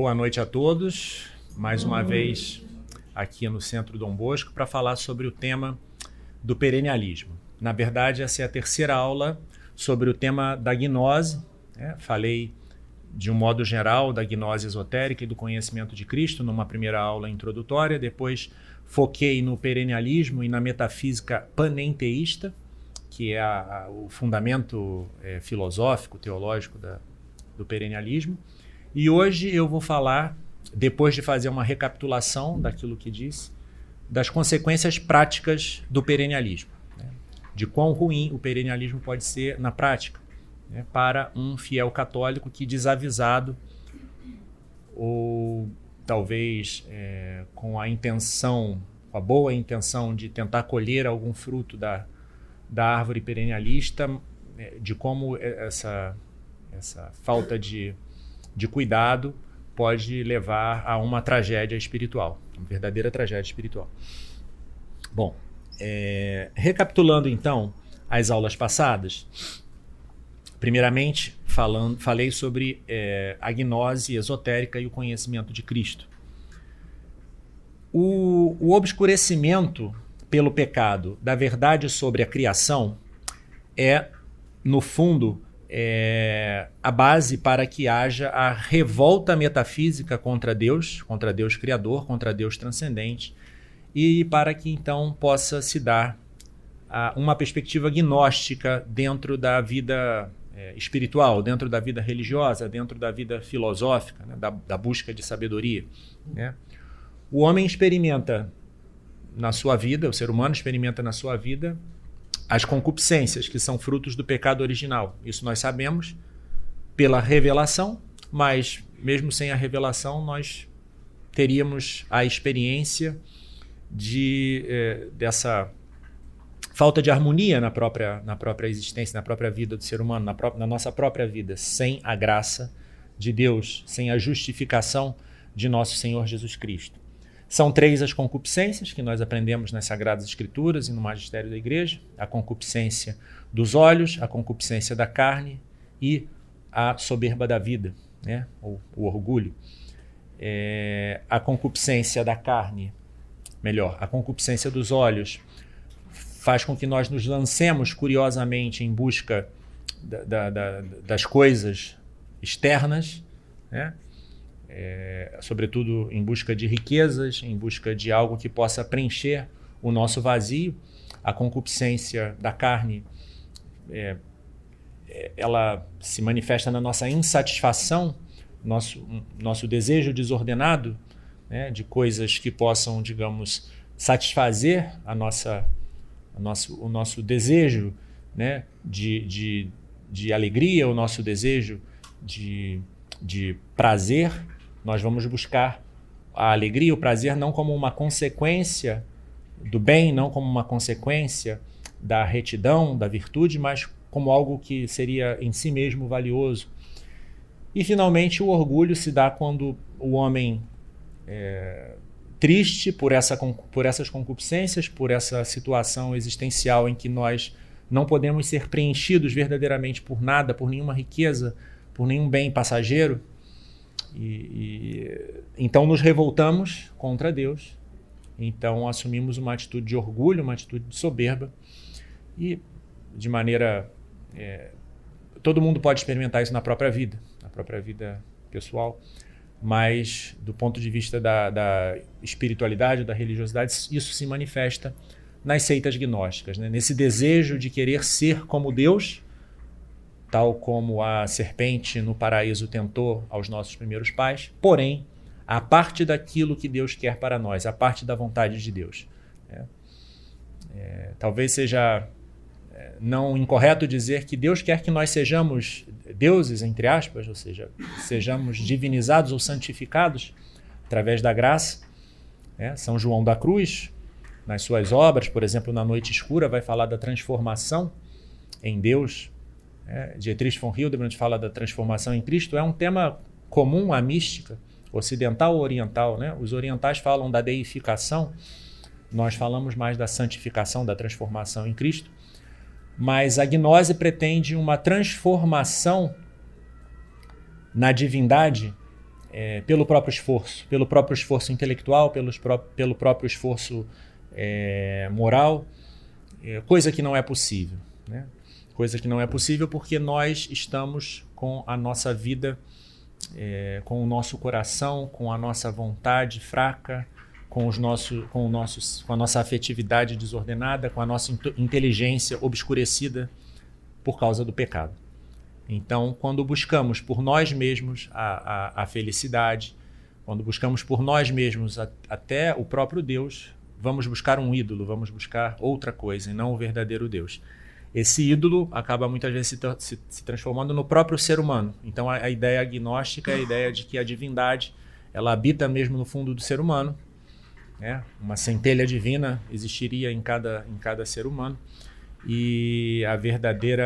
Boa noite a todos, mais uma vez aqui no Centro Dom Bosco para falar sobre o tema do perennialismo. Na verdade, essa é a terceira aula sobre o tema da gnose. Falei de um modo geral da gnose esotérica e do conhecimento de Cristo numa primeira aula introdutória, depois foquei no perennialismo e na metafísica panenteísta, que é o fundamento filosófico, teológico do perennialismo. E hoje eu vou falar, depois de fazer uma recapitulação daquilo que disse, das consequências práticas do perennialismo, de quão ruim o perennialismo pode ser na prática, para um fiel católico que, desavisado ou talvez com a boa intenção de tentar colher algum fruto da árvore perennialista, de como essa falta de cuidado pode levar a uma tragédia espiritual, uma verdadeira tragédia espiritual. Bom, recapitulando então as aulas passadas, primeiramente falei sobre a gnose esotérica e o conhecimento de Cristo. O obscurecimento pelo pecado da verdade sobre a criação é, no fundo, a base para que haja a revolta metafísica contra Deus Criador, contra Deus transcendente, e para que então possa se dar uma perspectiva gnóstica dentro da vida espiritual, dentro da vida religiosa, dentro da vida filosófica, da busca de sabedoria. O homem experimenta na sua vida, o ser humano experimenta na sua vida as concupiscências, que são frutos do pecado original. Isso nós sabemos pela revelação, mas mesmo sem a revelação nós teríamos a experiência dessa falta de harmonia na própria existência, na própria vida do ser humano, na nossa própria vida, sem a graça de Deus, sem a justificação de nosso Senhor Jesus Cristo. São 3 as concupiscências que nós aprendemos nas Sagradas Escrituras e no magistério da Igreja: a concupiscência dos olhos, a concupiscência da carne e a soberba da vida, ou o orgulho. A concupiscência da carne, a concupiscência dos olhos faz com que nós nos lancemos curiosamente em busca das coisas externas, sobretudo em busca de riquezas, em busca de algo que possa preencher o nosso vazio. A concupiscência da carne, ela se manifesta na nossa insatisfação, nosso desejo desordenado, de coisas que possam, digamos, satisfazer o nosso desejo, de alegria, o nosso desejo de prazer. Nós vamos buscar a alegria e o prazer não como uma consequência do bem, não como uma consequência da retidão, da virtude, mas como algo que seria em si mesmo valioso. E, finalmente, o orgulho se dá quando o homem, triste por essas concupiscências, por essa situação existencial em que nós não podemos ser preenchidos verdadeiramente por nada, por nenhuma riqueza, por nenhum bem passageiro, então nos revoltamos contra Deus, então assumimos uma atitude de orgulho, uma atitude de soberba, e de maneira... todo mundo pode experimentar isso na própria vida pessoal, mas do ponto de vista da espiritualidade, da religiosidade, isso se manifesta nas seitas gnósticas, nesse desejo de querer ser como Deus, tal como a serpente no paraíso tentou aos nossos primeiros pais, porém, a parte daquilo que Deus quer para nós, a parte da vontade de Deus. Talvez seja não incorreto dizer que Deus quer que nós sejamos deuses, entre aspas, ou seja, sejamos divinizados ou santificados através da graça. São João da Cruz, nas suas obras, por exemplo, na Noite Escura, vai falar da transformação em Deus. Dietrich von Hildebrand fala da transformação em Cristo. É um tema comum à mística ocidental ou oriental, Os orientais falam da deificação, nós falamos mais da santificação, da transformação em Cristo. Mas a gnose pretende uma transformação na divindade pelo próprio esforço intelectual, pelo próprio esforço moral, coisa que não é possível, né? Coisa que não é possível porque nós estamos com a nossa vida, com o nosso coração, com a nossa vontade fraca, com a nossa afetividade desordenada, com a nossa inteligência obscurecida por causa do pecado. Então, quando buscamos por nós mesmos a felicidade, quando buscamos por nós mesmos até o próprio Deus, vamos buscar um ídolo, vamos buscar outra coisa e não o verdadeiro Deus. Esse ídolo acaba muitas vezes se transformando no próprio ser humano. Então, a ideia agnóstica é a ideia de que a divindade ela habita mesmo no fundo do ser humano, né? Uma centelha divina existiria em cada ser humano. E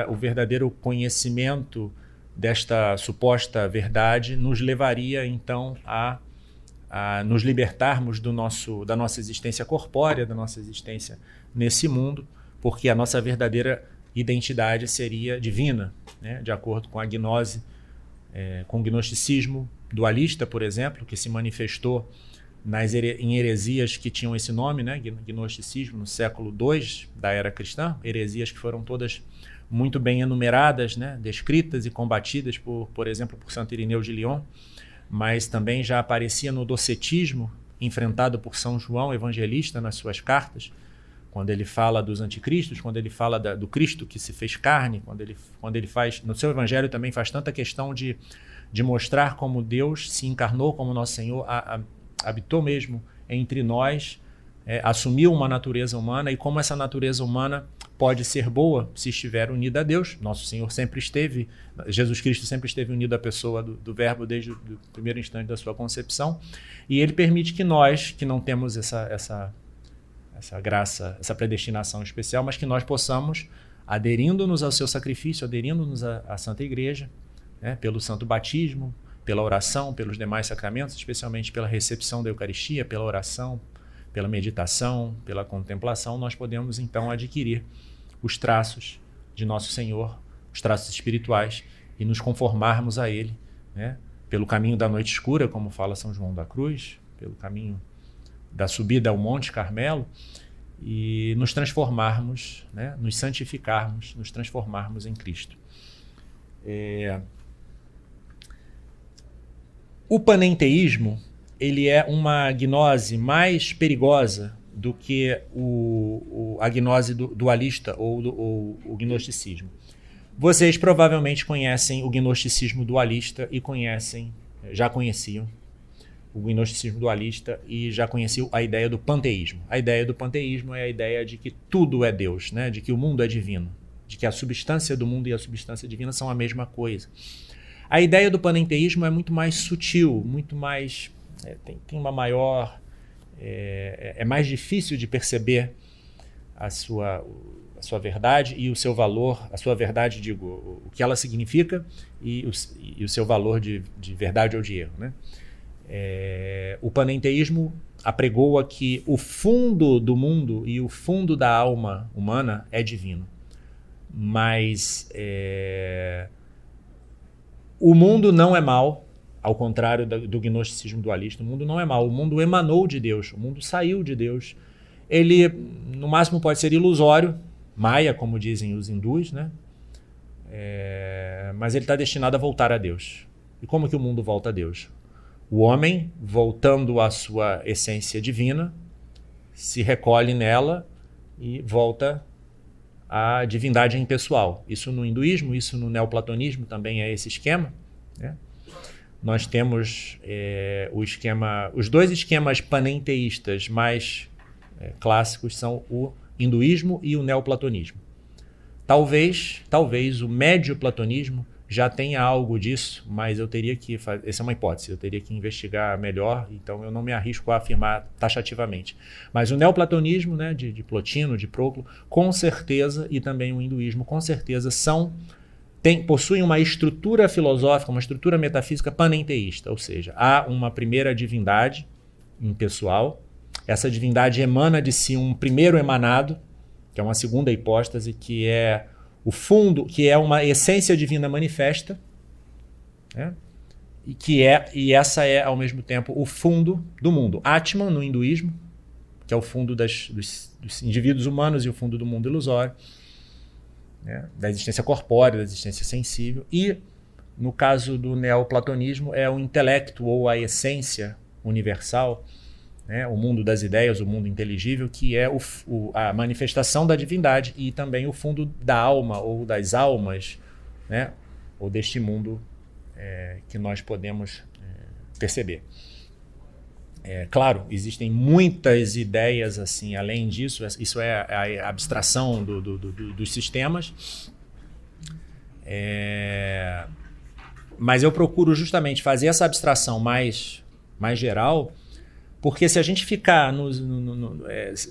o verdadeiro conhecimento desta suposta verdade nos levaria então a nos libertarmos da nossa existência corpórea, da nossa existência nesse mundo, porque a nossa verdadeira identidade seria divina, né? De acordo com a gnose, com o gnosticismo dualista, por exemplo, que se manifestou em heresias que tinham esse nome, né? Gnosticismo, no século II da era cristã, heresias que foram todas muito bem enumeradas, né? Descritas e combatidas, por exemplo, por Santo Irineu de Lyon, mas também já aparecia no docetismo, enfrentado por São João Evangelista nas suas cartas, quando ele fala dos anticristos, quando ele fala do Cristo que se fez carne, quando ele faz, no seu evangelho também faz tanta questão de mostrar como Deus se encarnou, como nosso Senhor habitou mesmo entre nós, assumiu uma natureza humana e como essa natureza humana pode ser boa se estiver unida a Deus. Nosso Senhor sempre esteve, Jesus Cristo sempre esteve unido à pessoa do Verbo desde o primeiro instante da sua concepção, e ele permite que nós, que não temos essa graça, essa predestinação especial, mas que nós possamos, aderindo-nos ao seu sacrifício, aderindo-nos à Santa Igreja, né, pelo santo batismo, pela oração, pelos demais sacramentos, especialmente pela recepção da Eucaristia, pela oração, pela meditação, pela contemplação, nós podemos então adquirir os traços de Nosso Senhor, os traços espirituais, e nos conformarmos a Ele, né, pelo caminho da noite escura, como fala São João da Cruz, pelo caminho da subida ao Monte Carmelo, e nos transformarmos, né, nos santificarmos, nos transformarmos em Cristo. O panenteísmo, ele é uma gnose mais perigosa do que a gnose dualista ou o gnosticismo. Vocês provavelmente conhecem o gnosticismo dualista e já conheciam o gnosticismo dualista e já conheciam a ideia do panteísmo. A ideia do panteísmo é a ideia de que tudo é Deus, né? De que o mundo é divino, de que a substância do mundo e a substância divina são a mesma coisa. A ideia do panenteísmo é muito mais sutil, muito mais tem uma maior é mais difícil de perceber a sua verdade e o seu valor, a sua verdade, digo, o que ela significa e o seu valor de verdade ou de erro, né? O panenteísmo apregoa que o fundo do mundo e o fundo da alma humana é divino, mas o mundo não é mau, ao contrário do gnosticismo dualista. O mundo não é mau, o mundo emanou de Deus, o mundo saiu de Deus. Ele, no máximo, pode ser ilusório, maia, como dizem os hindus, né? Mas ele está destinado a voltar a Deus. E como que o mundo volta a Deus? O homem, voltando à sua essência divina, se recolhe nela e volta à divindade impessoal. Isso no hinduísmo, isso no neoplatonismo também é esse esquema, né? Nós temos os dois esquemas panenteístas mais clássicos são o hinduísmo e o neoplatonismo. Talvez o médio-platonismo já tenha algo disso, mas eu teria que fazer, essa é uma hipótese, eu teria que investigar melhor, então eu não me arrisco a afirmar taxativamente. Mas o neoplatonismo, né, de Plotino, de Proclo, com certeza, e também o hinduísmo, com certeza, possuem uma estrutura filosófica, uma estrutura metafísica panenteísta, ou seja, há uma primeira divindade impessoal, essa divindade emana de si um primeiro emanado, que é uma segunda hipóstase, que é o fundo, que é uma essência divina manifesta, né? e essa é, ao mesmo tempo, o fundo do mundo. Atman, no hinduísmo, que é o fundo dos indivíduos humanos e o fundo do mundo ilusório, né? Da existência corpórea, da existência sensível. E, no caso do neoplatonismo, é o intelecto ou a essência universal, né? O mundo das ideias, o mundo inteligível, que é a manifestação da divindade e também o fundo da alma ou das almas, né? Ou deste mundo que nós podemos perceber. Claro, existem muitas ideias assim, além disso, isso é a abstração dos sistemas, mas eu procuro justamente fazer essa abstração mais geral, porque se a gente ficar,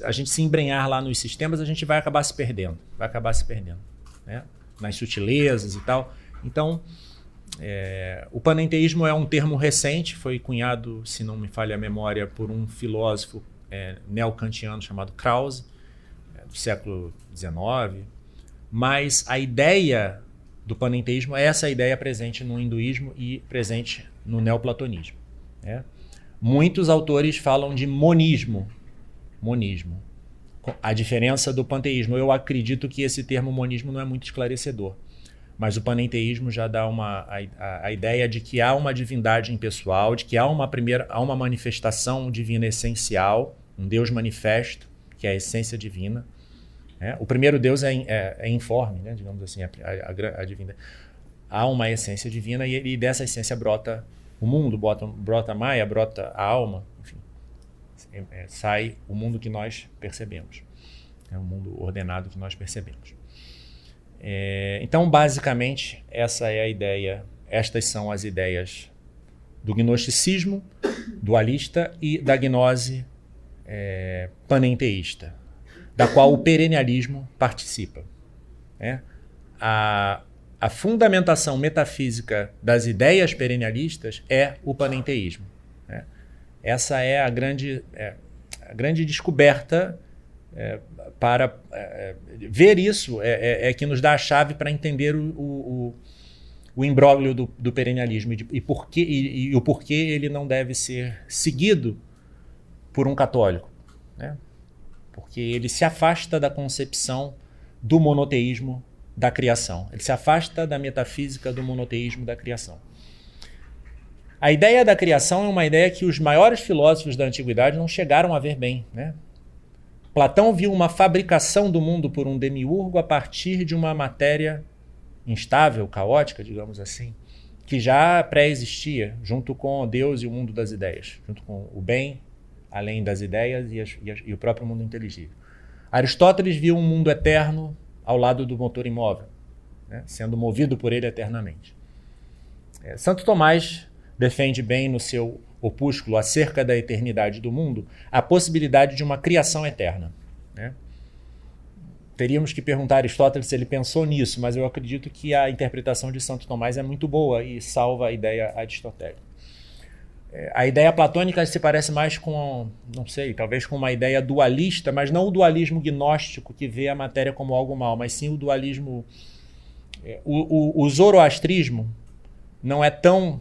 a gente se embrenhar lá nos sistemas, a gente vai acabar se perdendo, né? Nas sutilezas e tal. Então, o panenteísmo é um termo recente, foi cunhado, se não me falha a memória, por um filósofo neocantiano chamado Krause, do século XIX, mas a ideia do panenteísmo é essa ideia presente no hinduísmo e presente no neoplatonismo, né? Muitos autores falam de monismo. A diferença do panteísmo, eu acredito que esse termo monismo não é muito esclarecedor. Mas o panenteísmo já dá a ideia de que há uma divindade impessoal, de que há uma manifestação divina essencial, um Deus manifesto, que é a essência divina. O primeiro Deus é informe, né? Digamos assim, a divindade. Há uma essência divina e dessa essência brota o mundo, brota a Maya, brota a alma, enfim. Sai o mundo que nós percebemos. É o mundo ordenado que nós percebemos. Então, basicamente, essa é a ideia. Estas são as ideias do gnosticismo dualista e da gnose panenteísta, da qual o perennialismo participa. A fundamentação metafísica das ideias perennialistas é o panenteísmo. Essa é a grande descoberta. Para ver isso que nos dá a chave para entender o imbróglio do perennialismo e o porquê ele não deve ser seguido por um católico, né? Porque ele se afasta da concepção do monoteísmo da criação, ele se afasta da metafísica do monoteísmo da criação. A ideia da criação é uma ideia que os maiores filósofos da antiguidade não chegaram a ver bem, né? Platão viu uma fabricação do mundo por um demiurgo a partir de uma matéria instável, caótica, digamos assim, que já pré-existia, junto com Deus e o mundo das ideias, junto com o bem, além das ideias e o próprio mundo inteligível. Aristóteles viu um mundo eterno ao lado do motor imóvel, né, sendo movido por ele eternamente. Santo Tomás defende bem no seu opúsculo acerca da eternidade do mundo, a possibilidade de uma criação eterna, né? Teríamos que perguntar a Aristóteles se ele pensou nisso, mas eu acredito que a interpretação de Santo Tomás é muito boa e salva a ideia aristotélica. A ideia platônica se parece mais com, não sei, talvez com uma ideia dualista, mas não o dualismo gnóstico que vê a matéria como algo mal, mas sim o dualismo... O zoroastrismo não é tão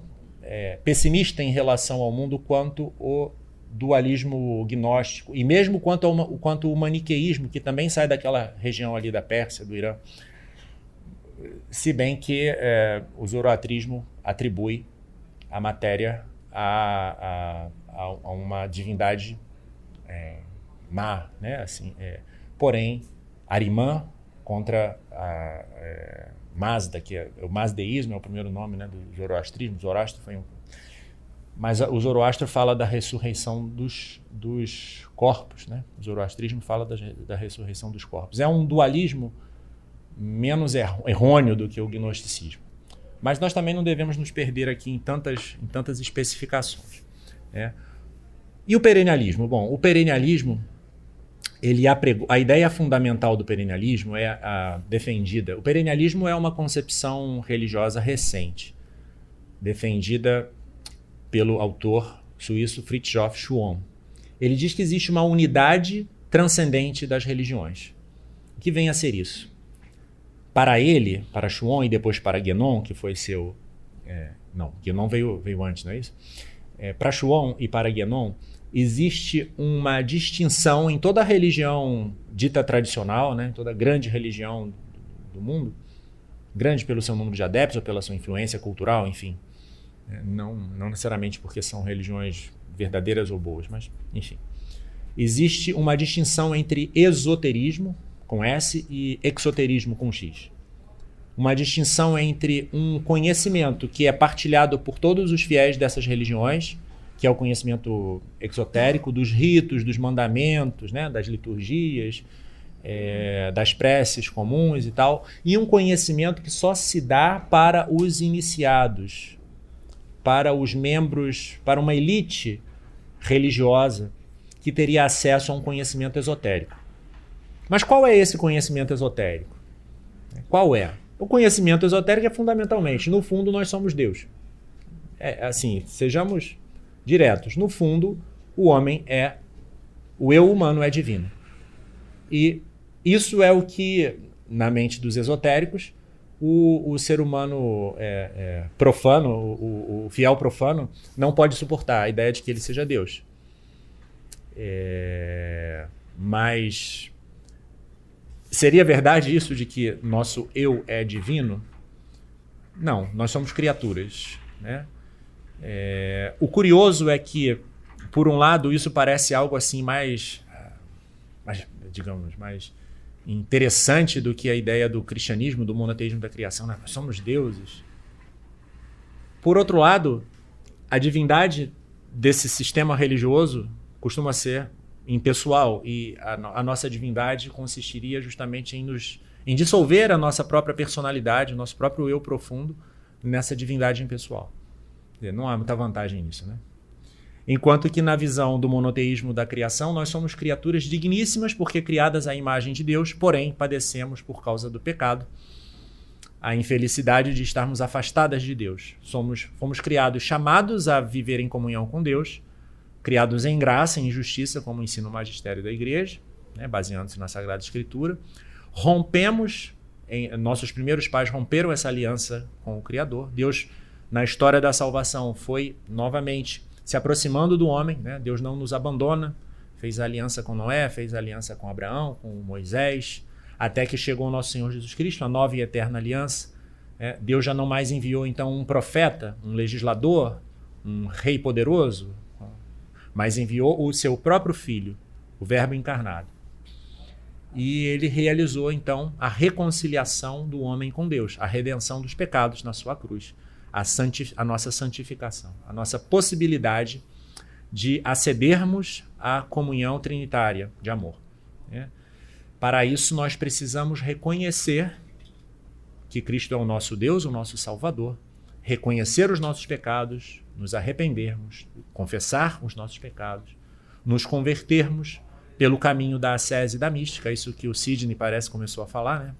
pessimista em relação ao mundo quanto o dualismo gnóstico, e mesmo quanto o maniqueísmo, que também sai daquela região ali da Pérsia, do Irã, se bem que o zoroastrismo atribui a matéria a uma divindade má, né? Assim, porém, Arimã contra Mazda, que o mazdeísmo é o primeiro nome, né, do zoroastrismo. Zoroastro foi mas o Zoroastro fala da ressurreição dos corpos, né? O zoroastrismo fala da ressurreição dos corpos. É um dualismo menos errôneo do que o gnosticismo. Mas nós também não devemos nos perder aqui em tantas especificações, né? E o perennialismo? Bom, o perennialismo, a ideia fundamental do perennialismo é a defendida. O perennialismo é uma concepção religiosa recente, defendida pelo autor suíço Fritjof Schuon. Ele diz que existe uma unidade transcendente das religiões. O que vem a ser isso? Para ele, para Schuon e depois para Guénon, que foi seu Não, Guénon veio antes, não é isso? Para Shuon e para Guénon, existe uma distinção em toda a religião dita tradicional, né? Toda grande religião do mundo, grande pelo seu número de adeptos ou pela sua influência cultural, enfim. Não necessariamente porque são religiões verdadeiras ou boas, mas enfim. Existe uma distinção entre esoterismo, com S, e exoterismo, com X. Uma distinção entre um conhecimento que é partilhado por todos os fiéis dessas religiões, que é o conhecimento exotérico dos ritos, dos mandamentos, né, das liturgias, das preces comuns e tal, e um conhecimento que só se dá para os iniciados, para os membros, para uma elite religiosa que teria acesso a um conhecimento esotérico. Mas qual é esse conhecimento esotérico? Qual é? O conhecimento esotérico é fundamentalmente, no fundo, nós somos Deus. Assim, sejamos diretos. No fundo, o eu humano é divino. E isso é o que, na mente dos esotéricos, o ser humano profano, o fiel profano, não pode suportar a ideia de que ele seja Deus. Mas seria verdade isso de que nosso eu é divino? Não, nós somos criaturas, né? O curioso é que, por um lado, isso parece algo assim mais interessante do que a ideia do cristianismo, do monoteísmo da criação, né? Nós somos deuses. Por outro lado, a divindade desse sistema religioso costuma ser impessoal, e a nossa divindade consistiria justamente em dissolver a nossa própria personalidade, o nosso próprio eu profundo nessa divindade impessoal. Não há muita vantagem nisso, né? Enquanto que na visão do monoteísmo da criação, nós somos criaturas digníssimas porque criadas à imagem de Deus, porém padecemos por causa do pecado a infelicidade de estarmos afastadas de Deus. Fomos criados, chamados a viver em comunhão com Deus, criados em graça, em justiça, como ensina o magistério da igreja, né, baseando-se na Sagrada Escritura. Nossos primeiros pais romperam essa aliança com o Criador. Deus, na história da salvação, foi novamente se aproximando do homem, né? Deus não nos abandona, fez aliança com Noé, fez aliança com Abraão, com Moisés, até que chegou o nosso Senhor Jesus Cristo, a nova e eterna aliança. Deus já não mais enviou então um profeta, um legislador, um rei poderoso, mas enviou o seu próprio Filho, o Verbo encarnado. E ele realizou então a reconciliação do homem com Deus, a redenção dos pecados na sua cruz, a nossa santificação, a nossa possibilidade de acedermos à comunhão trinitária de amor, né? Para isso, nós precisamos reconhecer que Cristo é o nosso Deus, o nosso Salvador, reconhecer os nossos pecados, nos arrependermos, confessar os nossos pecados, nos convertermos pelo caminho da ascese e da mística, isso que o Sidney parece começou a falar, né?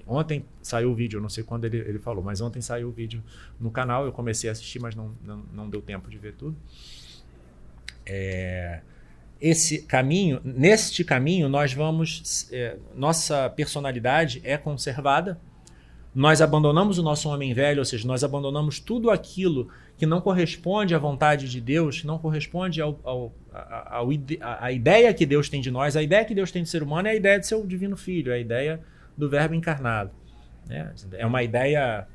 Ontem saiu o vídeo, eu não sei quando ele falou, mas ontem saiu o vídeo no canal, eu comecei a assistir, mas não deu tempo de ver tudo. Neste caminho, nós vamos, nossa personalidade é conservada, nós abandonamos o nosso homem velho, ou seja, nós abandonamos tudo aquilo que não corresponde à vontade de Deus, não corresponde à ideia que Deus tem de nós. A ideia que Deus tem de ser humano é a ideia de seu divino Filho, é a ideia do Verbo encarnado, né? É uma ideia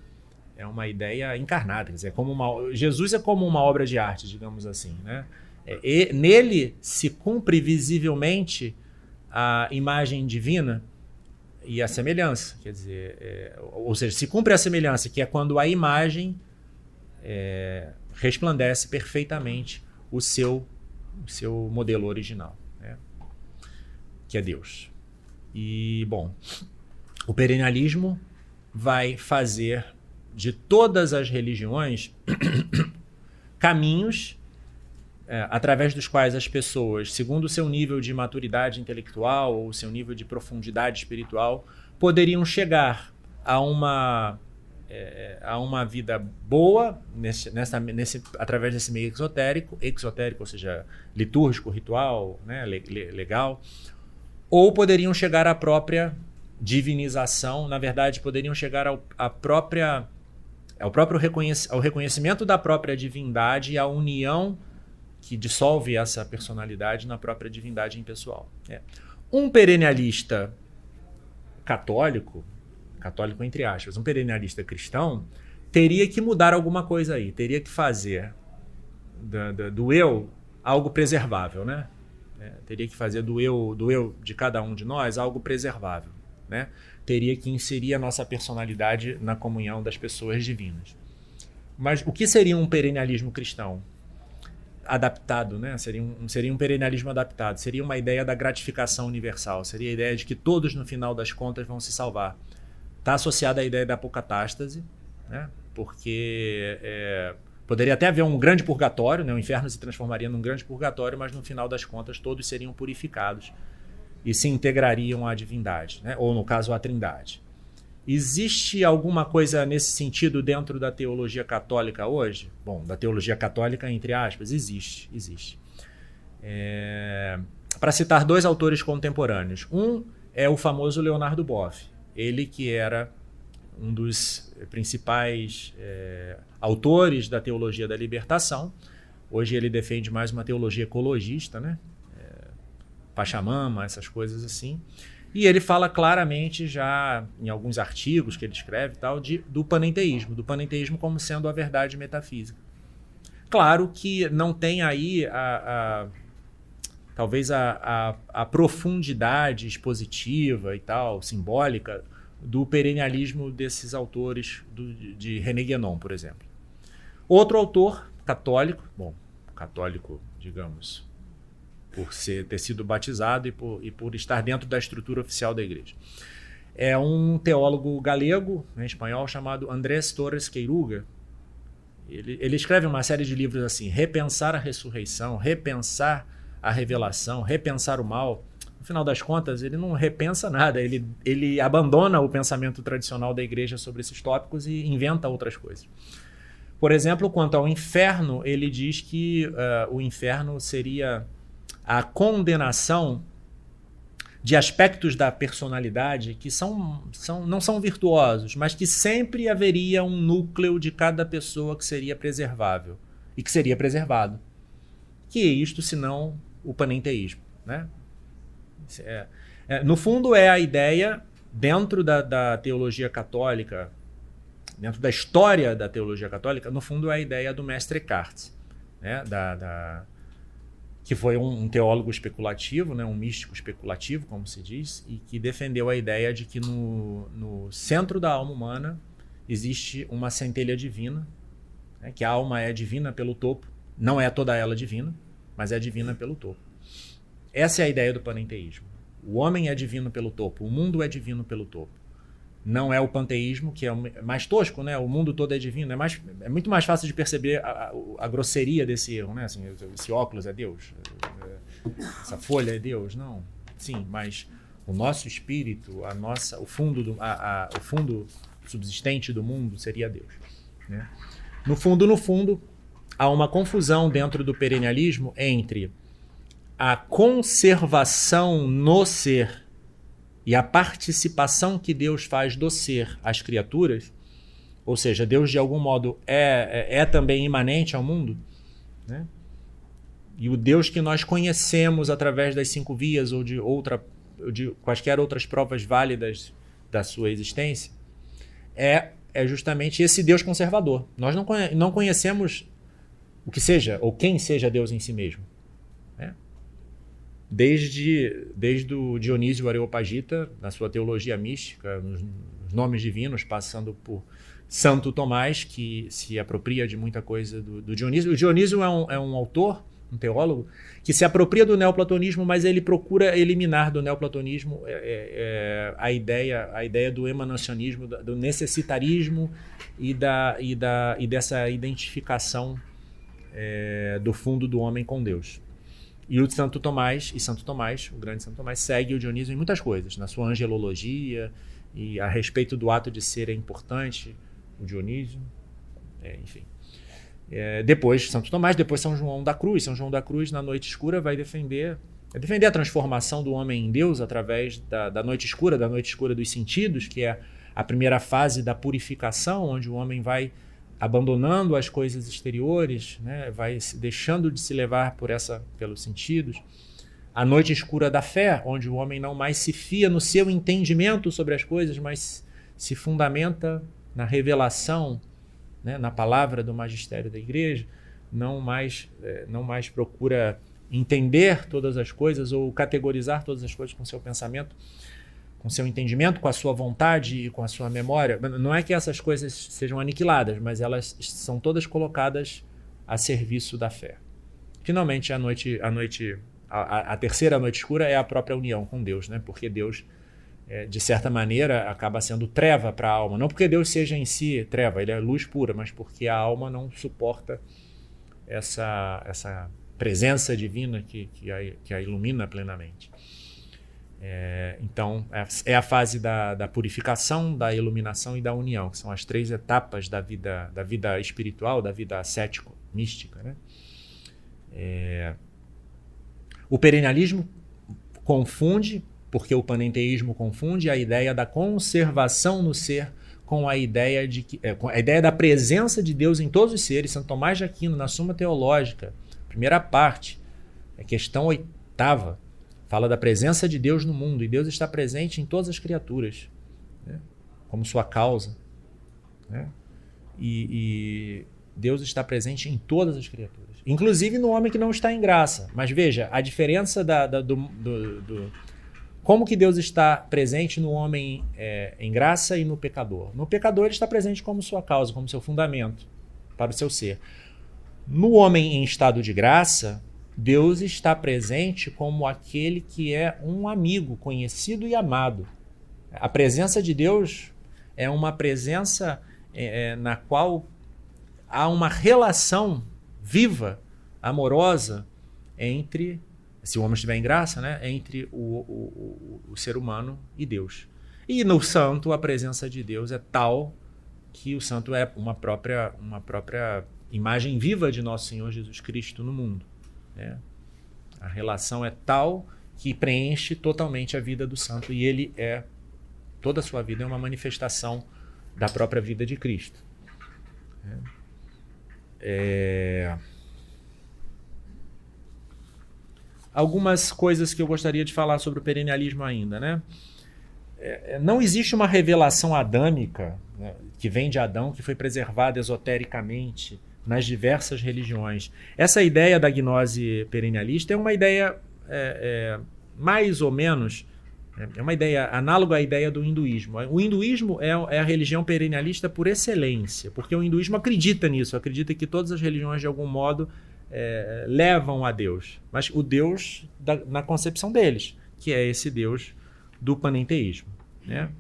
encarnada, quer dizer, Jesus é como uma obra de arte, digamos assim, né? Nele se cumpre visivelmente a imagem divina e a semelhança, quer dizer, ou seja, se cumpre a semelhança, que é quando a imagem resplandece perfeitamente o seu modelo original, né? Que é Deus. E, bom, o perennialismo vai fazer de todas as religiões caminhos através dos quais as pessoas, segundo o seu nível de maturidade intelectual ou o seu nível de profundidade espiritual, poderiam chegar a uma vida boa através desse meio exotérico, ou seja, litúrgico, ritual, né, legal, ou poderiam chegar à própria divinização, na verdade, poderiam chegar à própria É o próprio o reconhecimento da própria divindade e a união que dissolve essa personalidade na própria divindade impessoal. Um perennialista católico entre aspas, um perennialista cristão, teria que mudar alguma coisa aí, teria que fazer do eu algo preservável, né? Teria que fazer do eu de cada um de nós algo preservável, né? Teria que inserir a nossa personalidade na comunhão das pessoas divinas. Mas o que seria um perennialismo cristão? Adaptado, né? Seria um perennialismo adaptado, seria uma ideia da gratificação universal, seria a ideia de que todos no final das contas vão se salvar. Está associada à ideia da apocatástase, né? Porque poderia até haver um grande purgatório, né? O inferno se transformaria num grande purgatório, mas no final das contas todos seriam purificados e se integrariam à divindade, né? Ou no caso à trindade. Existe alguma coisa nesse sentido dentro da teologia católica hoje? Bom, da teologia católica, entre aspas, existe. Para citar 2 autores contemporâneos. Um é o famoso Leonardo Boff. Ele que era um dos principais autores da teologia da libertação. Hoje ele defende mais uma teologia ecologista, né? Pachamama, essas coisas assim. E ele fala claramente já em alguns artigos que ele escreve tal, do panenteísmo como sendo a verdade metafísica. Claro que não tem aí talvez a profundidade expositiva e tal, simbólica, do perennialismo desses autores de René Guénon, por exemplo. Outro autor católico, católico, digamos, por ter sido batizado e por estar dentro da estrutura oficial da igreja. É um teólogo galego, em espanhol, chamado Andrés Torres Queiruga. Ele escreve uma série de livros assim, Repensar a Ressurreição, Repensar a Revelação, Repensar o Mal. No final das contas, ele não repensa nada, ele abandona o pensamento tradicional da igreja sobre esses tópicos e inventa outras coisas. Por exemplo, quanto ao inferno, ele diz que o inferno seria a condenação de aspectos da personalidade que não são virtuosos, mas que sempre haveria um núcleo de cada pessoa que seria preservável e que seria preservado. Que é isto, senão o panenteísmo, né? No fundo, é a ideia, dentro da teologia católica, dentro da história da teologia católica, no fundo é a ideia do mestre Eckhart, né? Que foi um teólogo especulativo, né? Um místico especulativo, como se diz, e que defendeu a ideia de que no centro da alma humana existe uma centelha divina, né? Que a alma é divina pelo topo, não é toda ela divina, mas é divina pelo topo. Essa é a ideia do panenteísmo. O homem é divino pelo topo, o mundo é divino pelo topo. Não é o panteísmo, que é mais tosco, né? O mundo todo é divino. É muito mais fácil de perceber a grosseria desse erro, né? Assim, esse óculos é Deus, essa folha é Deus, não. Sim, mas o nosso espírito, o fundo subsistente do mundo seria Deus, né? No fundo, há uma confusão dentro do perennialismo entre a conservação no ser e a participação que Deus faz do ser às criaturas, ou seja, Deus de algum modo é também imanente ao mundo, né? E o Deus que nós conhecemos através das 5 vias ou de quaisquer outras provas válidas da sua existência é justamente esse Deus conservador. Nós não conhecemos o que seja ou quem seja Deus em si mesmo, né? Desde o Dionísio Areopagita, na sua teologia mística, nos nomes divinos, passando por Santo Tomás, que se apropria de muita coisa do Dionísio. O Dionísio é um autor, um teólogo, que se apropria do neoplatonismo, mas ele procura eliminar do neoplatonismo a ideia do emanacionismo, do necessitarismo e dessa identificação do fundo do homem com Deus. E Santo Tomás, o grande Santo Tomás, segue o Dionísio em muitas coisas, na sua angelologia, e a respeito do ato de ser é importante, o Dionísio, enfim. Depois Santo Tomás, depois São João da Cruz. São João da Cruz, na noite escura, vai defender a transformação do homem em Deus através da noite escura dos sentidos, que é a primeira fase da purificação, onde o homem vai abandonando as coisas exteriores, né? Vai deixando de se levar pelos sentidos. A noite escura da fé, onde o homem não mais se fia no seu entendimento sobre as coisas, mas se fundamenta na revelação, né? Na palavra do magistério da igreja, não mais procura entender todas as coisas ou categorizar todas as coisas com seu pensamento, com seu entendimento, com a sua vontade e com a sua memória. Não é que essas coisas sejam aniquiladas, mas elas são todas colocadas a serviço da fé. Finalmente, a terceira noite escura é a própria união com Deus, né? Porque Deus, de certa maneira, acaba sendo treva para a alma. Não porque Deus seja em si treva, ele é luz pura, mas porque a alma não suporta essa presença divina que a ilumina plenamente. Então, é a fase da purificação, da iluminação e da união, que são as 3 etapas da vida espiritual, da vida ascético-mística, né? O perennialismo confunde, porque o panenteísmo confunde a ideia da conservação no ser com a ideia da presença de Deus em todos os seres. Santo Tomás de Aquino, na Suma Teológica, primeira parte, questão 8ª, fala da presença de Deus no mundo, e Deus está presente em todas as criaturas, né? Como sua causa, né? E Deus está presente em todas as criaturas, inclusive no homem que não está em graça. Mas veja, a diferença como que Deus está presente no homem em graça e no pecador. No pecador ele está presente como sua causa, como seu fundamento para o seu ser. No homem em estado de graça, Deus está presente como aquele que é um amigo, conhecido e amado. A presença de Deus é uma presença na qual há uma relação viva, amorosa, entre, se o homem estiver em graça, né, entre o ser humano e Deus. E no santo, a presença de Deus é tal que o santo é uma própria imagem viva de nosso Senhor Jesus Cristo no mundo. A relação é tal que preenche totalmente a vida do santo, e toda a sua vida é uma manifestação da própria vida de Cristo. Algumas coisas que eu gostaria de falar sobre o perennialismo ainda, né? Não existe uma revelação adâmica, né, que vem de Adão, que foi preservada esotericamente nas diversas religiões. Essa ideia da gnose perennialista é uma ideia mais ou menos, é uma ideia análoga à ideia do hinduísmo. O hinduísmo é a religião perennialista por excelência, porque o hinduísmo acredita nisso, acredita que todas as religiões de algum modo levam a Deus, mas o Deus na concepção deles, que é esse Deus do panenteísmo, né?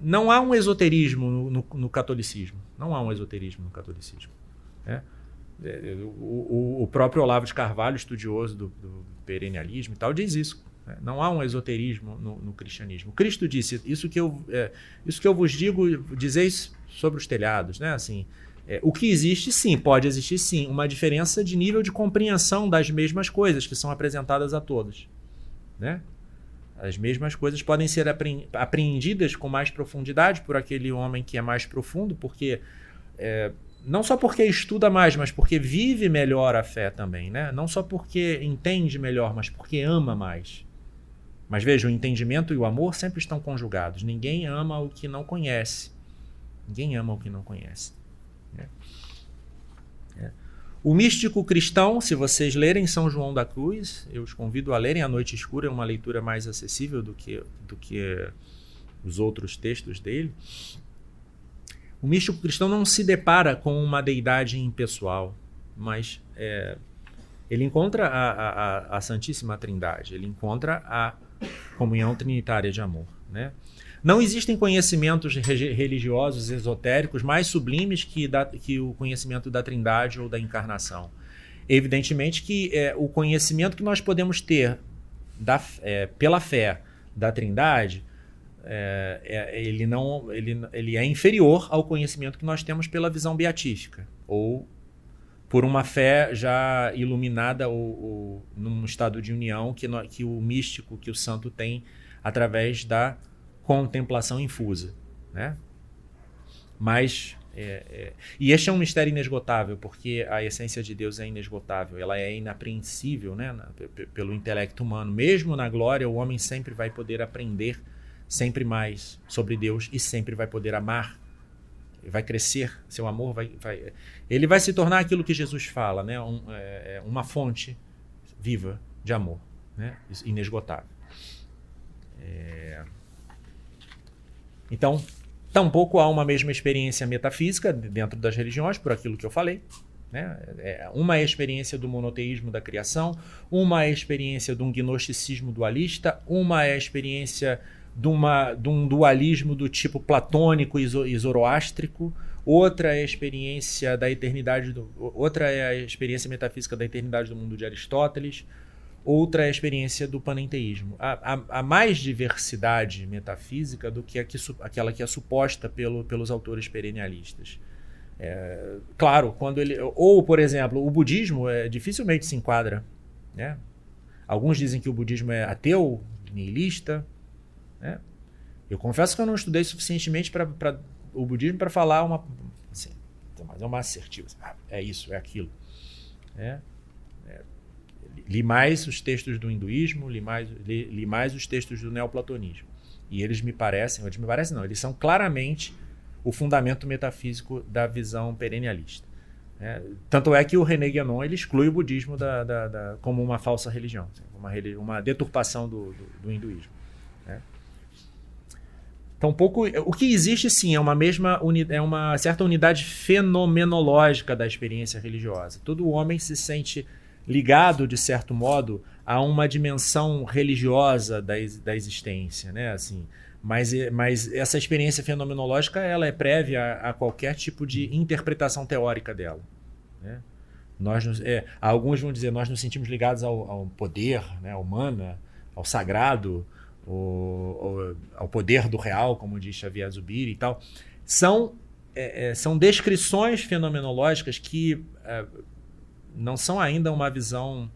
Não há um esoterismo no catolicismo. Não há um esoterismo no catolicismo, né? O próprio Olavo de Carvalho, estudioso do perennialismo e tal, diz isso, né? Não há um esoterismo no cristianismo. Cristo disse, isso que eu vos digo, dizeis sobre os telhados, né? Assim, o que existe, sim, pode existir, sim, uma diferença de nível de compreensão das mesmas coisas que são apresentadas a todos, né? As mesmas coisas podem ser apreendidas com mais profundidade por aquele homem que é mais profundo, porque não só porque estuda mais, mas porque vive melhor a fé também, né? Não só porque entende melhor, mas porque ama mais. Mas veja, o entendimento e o amor sempre estão conjugados. Ninguém ama o que não conhece. Ninguém ama o que não conhece. O místico cristão, se vocês lerem São João da Cruz, eu os convido a lerem. A Noite Escura é uma leitura mais acessível do que os outros textos dele. O místico cristão não se depara com uma deidade impessoal, mas ele encontra a Santíssima Trindade, ele encontra a comunhão trinitária de amor, né? Não existem conhecimentos religiosos esotéricos mais sublimes que o conhecimento da Trindade ou da encarnação. Evidentemente que o conhecimento que nós podemos ter pela fé da Trindade, ele é inferior ao conhecimento que nós temos pela visão beatífica, ou por uma fé já iluminada ou num estado de união que o místico, que o santo tem através da contemplação infusa, né? Mas, e este é um mistério inesgotável, porque a essência de Deus é inesgotável, ela é inapreensível, né, pelo intelecto humano. Mesmo na glória, o homem sempre vai poder aprender sempre mais sobre Deus e sempre vai poder amar. Vai crescer, seu amor ele vai se tornar aquilo que Jesus fala, né, uma fonte viva de amor, né, inesgotável. Então, tampouco há uma mesma experiência metafísica dentro das religiões, por aquilo que eu falei, né? Uma experiência do monoteísmo da criação, uma experiência de um gnosticismo dualista, uma experiência de um dualismo do tipo platônico e zoroástrico, outra é a experiência da eternidade, outra é a experiência metafísica da eternidade do mundo de Aristóteles, outra é a experiência do panenteísmo. Há mais diversidade metafísica do que aquela que é suposta pelos autores perennialistas. Claro, por exemplo, o budismo dificilmente se enquadra, né? Alguns dizem que o budismo é ateu, nihilista, né? Eu confesso que eu não estudei suficientemente para o budismo para falar mas é uma assertiva. É isso, é aquilo. Li mais os textos do hinduísmo, li mais os textos do neoplatonismo. E eles eles são claramente o fundamento metafísico da visão perennialista. Tanto é que o René Guénon ele exclui o budismo como uma falsa religião, uma deturpação do hinduísmo. Então, o que existe, sim, é uma certa unidade fenomenológica da experiência religiosa. Todo homem se sente ligado, de certo modo, a uma dimensão religiosa da existência, né? Assim, mas essa experiência fenomenológica ela é prévia a qualquer tipo de interpretação teórica dela, né? Alguns vão dizer nós nos sentimos ligados ao poder, né, ao mana, ao sagrado, ao poder do real, como diz Xavier Zubiri e tal. São descrições fenomenológicas que não são ainda uma visão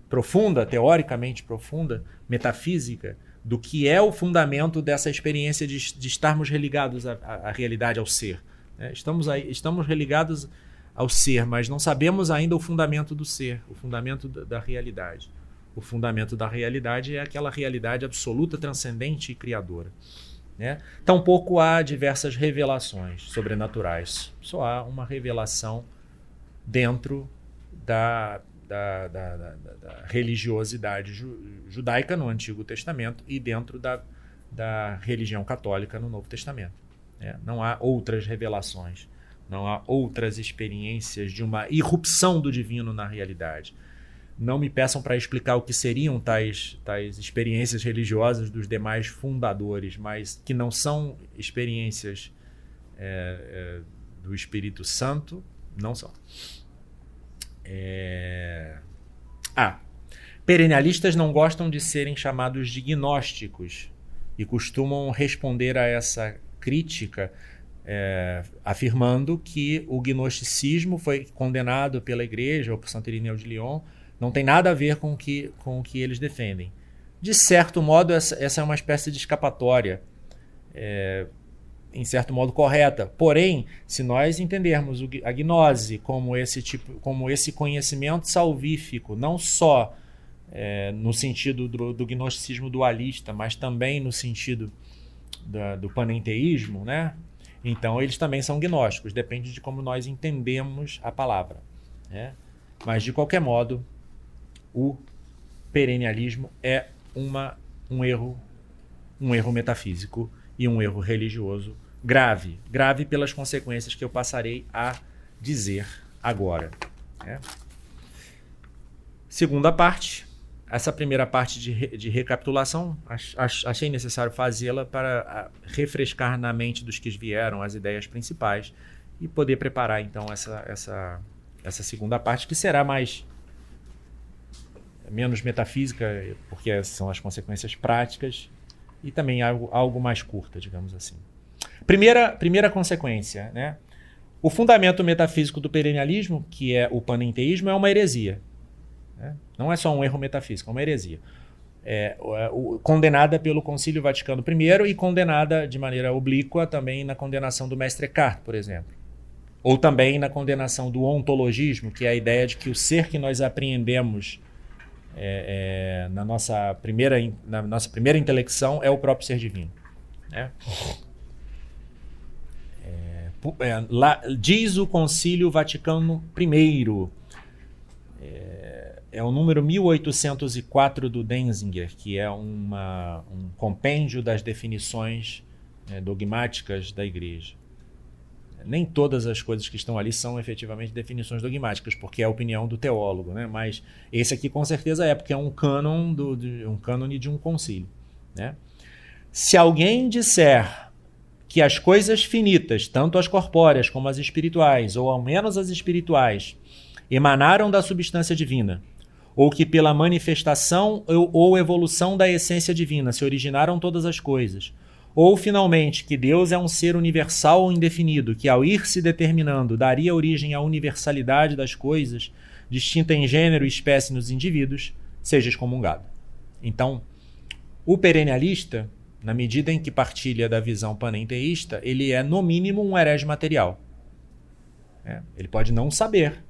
profunda, teoricamente profunda, metafísica, do que é o fundamento dessa experiência de estarmos religados à realidade, ao ser. Estamos religados ao ser, mas não sabemos ainda o fundamento do ser, o fundamento da realidade. O fundamento da realidade é aquela realidade absoluta, transcendente e criadora, né? Tampouco há diversas revelações sobrenaturais. Só há uma revelação dentro da religiosidade judaica no Antigo Testamento e dentro da religião católica no Novo Testamento. Não há outras revelações, não há outras experiências de uma irrupção do divino na realidade. Não me peçam para explicar o que seriam tais experiências religiosas dos demais fundadores, mas que não são experiências do Espírito Santo, não são. Perennialistas não gostam de serem chamados de gnósticos e costumam responder a essa crítica afirmando que o gnosticismo foi condenado pela Igreja ou por Santo Irineu de Lyon, não tem nada a ver com o que eles defendem. De certo modo, essa é uma espécie de escapatória, em certo modo correta. Porém, se nós entendermos a gnose como esse conhecimento salvífico, não só no sentido do gnosticismo dualista, mas também no sentido do panenteísmo, né? Então eles também são gnósticos, depende de como nós entendemos a palavra, né? Mas, de qualquer modo, o perennialismo é um erro metafísico e um erro religioso grave pelas consequências que eu passarei a dizer agora, né? Segunda parte, essa primeira parte de recapitulação, achei necessário fazê-la para refrescar na mente dos que vieram as ideias principais e poder preparar, então, essa segunda parte, que será menos metafísica, porque são as consequências práticas, e também algo mais curta, digamos assim. Primeira consequência, né? O fundamento metafísico do perennialismo, que é o panenteísmo, é uma heresia, né? Não é só um erro metafísico, é uma heresia. condenada pelo Concílio Vaticano I e condenada de maneira oblíqua também na condenação do Mestre Eckhart, por exemplo. Ou também na condenação do ontologismo, que é a ideia de que o ser que nós apreendemos na nossa primeira intelecção é o próprio ser divino. Né? Diz o Concílio Vaticano I, é o número 1804 do Denzinger, que é um compêndio das definições dogmáticas da Igreja. Nem todas as coisas que estão ali são efetivamente definições dogmáticas, porque é a opinião do teólogo, né? Mas esse aqui com certeza é, porque é um cânone de um concílio. Né? Se alguém disser que as coisas finitas, tanto as corpóreas como as espirituais, ou ao menos as espirituais, emanaram da substância divina, ou que pela manifestação ou evolução da essência divina se originaram todas as coisas, ou, finalmente, que Deus é um ser universal ou indefinido, que ao ir se determinando daria origem à universalidade das coisas, distinta em gênero e espécie nos indivíduos, seja excomungado. Então, o perennialista, na medida em que partilha da visão panenteísta, ele é, no mínimo, um herege material. Ele pode não saber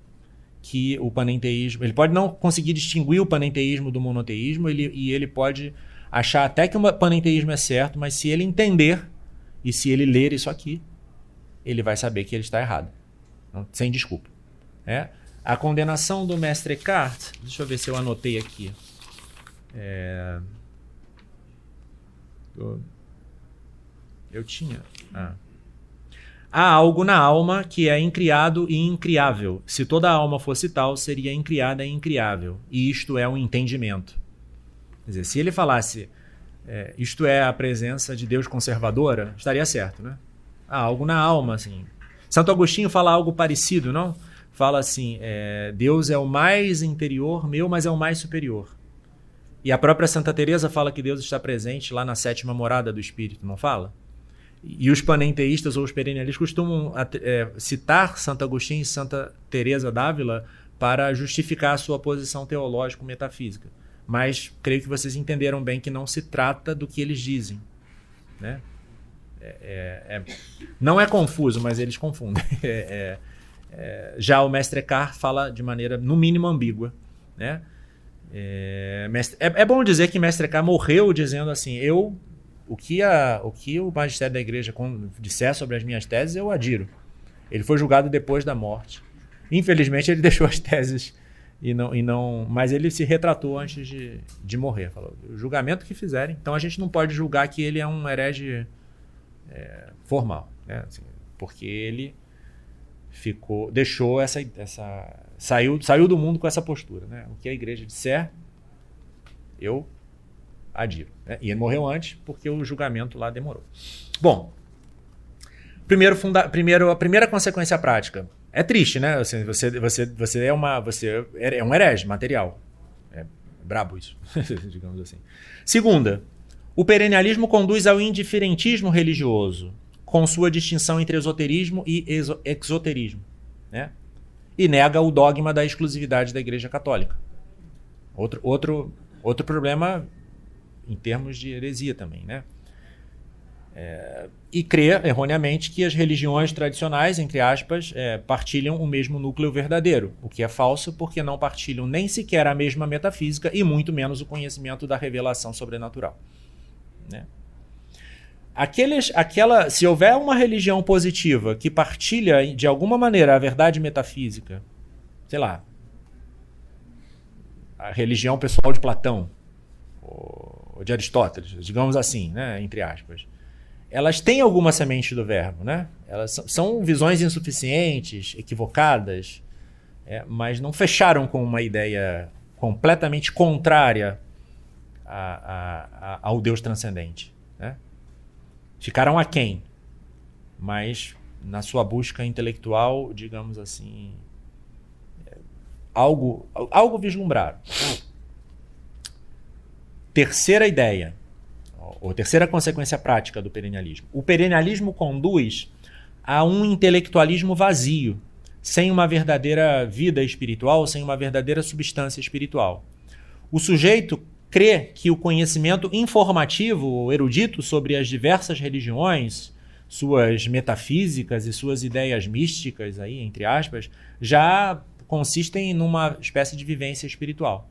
que o panenteísmo... Ele pode não conseguir distinguir o panenteísmo do monoteísmo, e ele pode achar até que o panenteísmo é certo, mas se ele entender e se ele ler isso aqui, ele vai saber que ele está errado. Então, sem desculpa. A condenação do Mestre Eckhart, deixa eu ver se eu anotei aqui. Eu tinha... Há algo na alma que é incriado e incriável. Se toda a alma fosse tal, seria incriada e incriável. E isto é um entendimento. Quer dizer, se ele falasse isto é a presença de Deus conservadora, estaria certo, né? Há algo na alma, assim. Santo Agostinho fala algo parecido, não? Fala assim, Deus é o mais interior meu, mas é o mais superior. E a própria Santa Teresa fala que Deus está presente lá na sétima morada do Espírito, não fala? E os panenteístas ou os perennialistas costumam citar Santo Agostinho e Santa Teresa d'Ávila para justificar a sua posição teológico-metafísica. Mas creio que vocês entenderam bem que não se trata do que eles dizem. Né? Não é confuso, mas eles confundem. Já o Mestre Eckhart fala de maneira, no mínimo, ambígua. Né? É bom dizer que Mestre Eckhart morreu dizendo assim, o que o magistério da igreja disser sobre as minhas teses, eu adiro. Ele foi julgado depois da morte. Infelizmente, ele deixou as teses mas ele se retratou antes de morrer. Falou, o julgamento que fizerem. Então a gente não pode julgar que ele é um herege formal, né? Assim, porque ele deixou saiu do mundo com essa postura, né? O que a igreja disser, eu adiro. Né? E ele morreu antes porque o julgamento lá demorou. Bom, a primeira consequência prática. É triste, né? Assim, você é um herege material. É brabo isso, digamos assim. Segunda, o perennialismo conduz ao indiferentismo religioso, com sua distinção entre esoterismo e exoterismo. Né? E nega o dogma da exclusividade da Igreja Católica. Outro problema em termos de heresia também, né? E crê, erroneamente, que as religiões tradicionais, entre aspas, partilham o mesmo núcleo verdadeiro, o que é falso porque não partilham nem sequer a mesma metafísica e muito menos o conhecimento da revelação sobrenatural. Né? Se houver uma religião positiva que partilha de alguma maneira a verdade metafísica, sei lá, a religião pessoal de Platão ou de Aristóteles, digamos assim, né, entre aspas, elas têm alguma semente do verbo, né? Elas são visões insuficientes, equivocadas, mas não fecharam com uma ideia completamente contrária ao Deus transcendente. Né? Ficaram aquém, mas na sua busca intelectual, digamos assim, algo vislumbraram. Terceira ideia. Ou terceira consequência prática do perennialismo. O perennialismo conduz a um intelectualismo vazio, sem uma verdadeira vida espiritual, sem uma verdadeira substância espiritual. O sujeito crê que o conhecimento informativo ou erudito sobre as diversas religiões, suas metafísicas e suas ideias místicas, aí, entre aspas, já consistem numa espécie de vivência espiritual.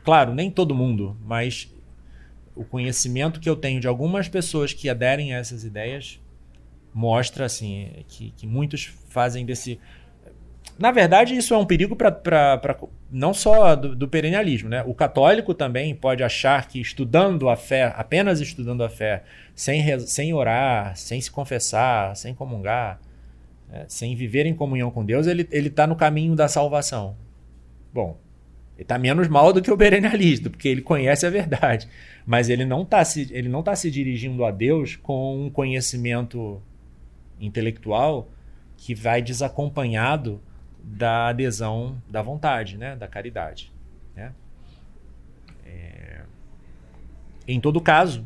Claro, nem todo mundo, mas o conhecimento que eu tenho de algumas pessoas que aderem a essas ideias mostra assim, que muitos fazem desse... Na verdade, isso é um perigo para não só do perennialismo, né? O católico também pode achar que estudando a fé, apenas estudando a fé, sem orar, sem se confessar, sem comungar, sem viver em comunhão com Deus, ele está no caminho da salvação. Bom, ele está menos mal do que o perennialista, porque ele conhece a verdade. Mas ele não está se dirigindo a Deus com um conhecimento intelectual que vai desacompanhado da adesão da vontade, né? Da caridade. Né? Em todo caso,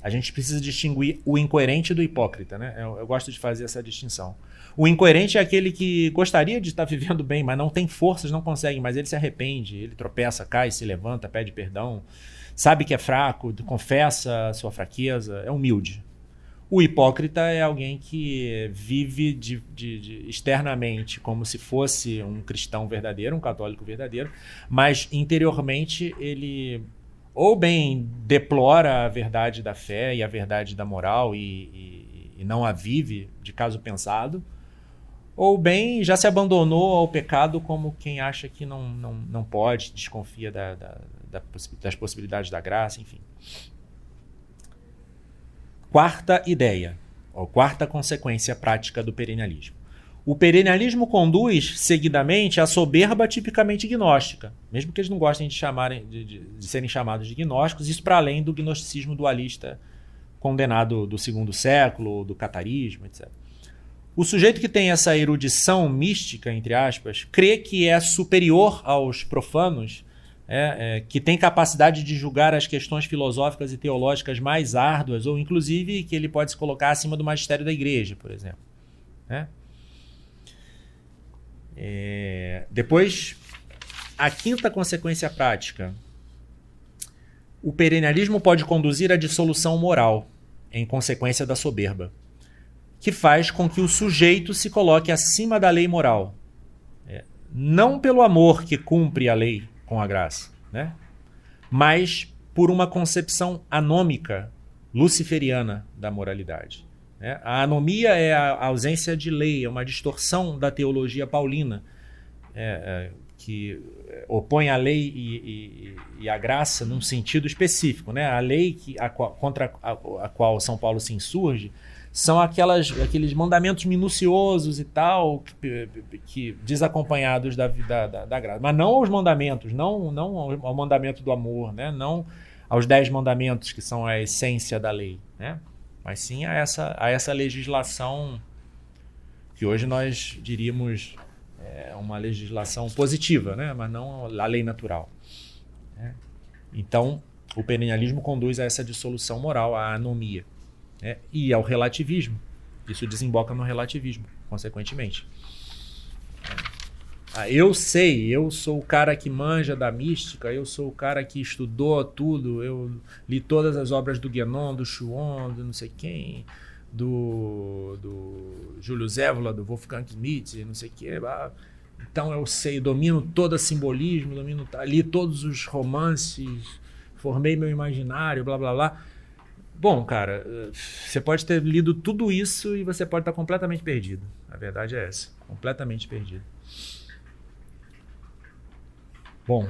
a gente precisa distinguir o incoerente do hipócrita. Né? Eu gosto de fazer essa distinção. O incoerente é aquele que gostaria de estar vivendo bem, mas não tem forças, não consegue, mas ele se arrepende, ele tropeça, cai, se levanta, pede perdão, sabe que é fraco, confessa a sua fraqueza, é humilde. O hipócrita é alguém que vive externamente como se fosse um cristão verdadeiro, um católico verdadeiro, mas interiormente ele ou bem deplora a verdade da fé e a verdade da moral e não a vive de caso pensado, ou bem já se abandonou ao pecado como quem acha que não pode, desconfia das possibilidades da graça, enfim. Quarta ideia, ou quarta consequência prática do perennialismo. O perennialismo conduz, seguidamente, à soberba tipicamente gnóstica, mesmo que eles não gostem de serem chamados de gnósticos, isso para além do gnosticismo dualista condenado do segundo século, do catarismo, etc. O sujeito que tem essa erudição mística, entre aspas, crê que é superior aos profanos, que tem capacidade de julgar as questões filosóficas e teológicas mais árduas, ou inclusive que ele pode se colocar acima do magistério da igreja, por exemplo. Depois, a quinta consequência prática. O perennialismo pode conduzir à dissolução moral, em consequência da soberba, que faz com que o sujeito se coloque acima da lei moral. Não pelo amor que cumpre a lei com a graça, né? Mas por uma concepção anômica, luciferiana da moralidade. A anomia é a ausência de lei, é uma distorção da teologia paulina, que opõe a lei e a graça num sentido específico. Né? A lei contra a qual São Paulo se insurge são aqueles mandamentos minuciosos e tal, que desacompanhados da graça. Mas não aos mandamentos, não ao mandamento do amor, né? Não aos 10 mandamentos, que são a essência da lei, né? Mas sim a essa legislação que hoje nós diríamos uma legislação positiva, né? Mas não a lei natural. Né? Então, o perennialismo conduz a essa dissolução moral, à anomia. E ao relativismo. Isso desemboca no relativismo, consequentemente. Eu sou o cara que manja da mística, eu sou o cara que estudou tudo, eu li todas as obras do Guénon, do Chuon, do não sei quem, do Júlio Zévola, do Wolfgang Schmidt, não sei o quê. Então eu sei, domino todo o simbolismo, li todos os romances, formei meu imaginário, blá blá blá. Bom, cara, você pode ter lido tudo isso e você pode estar completamente perdido. A verdade é essa, completamente perdido. Bom,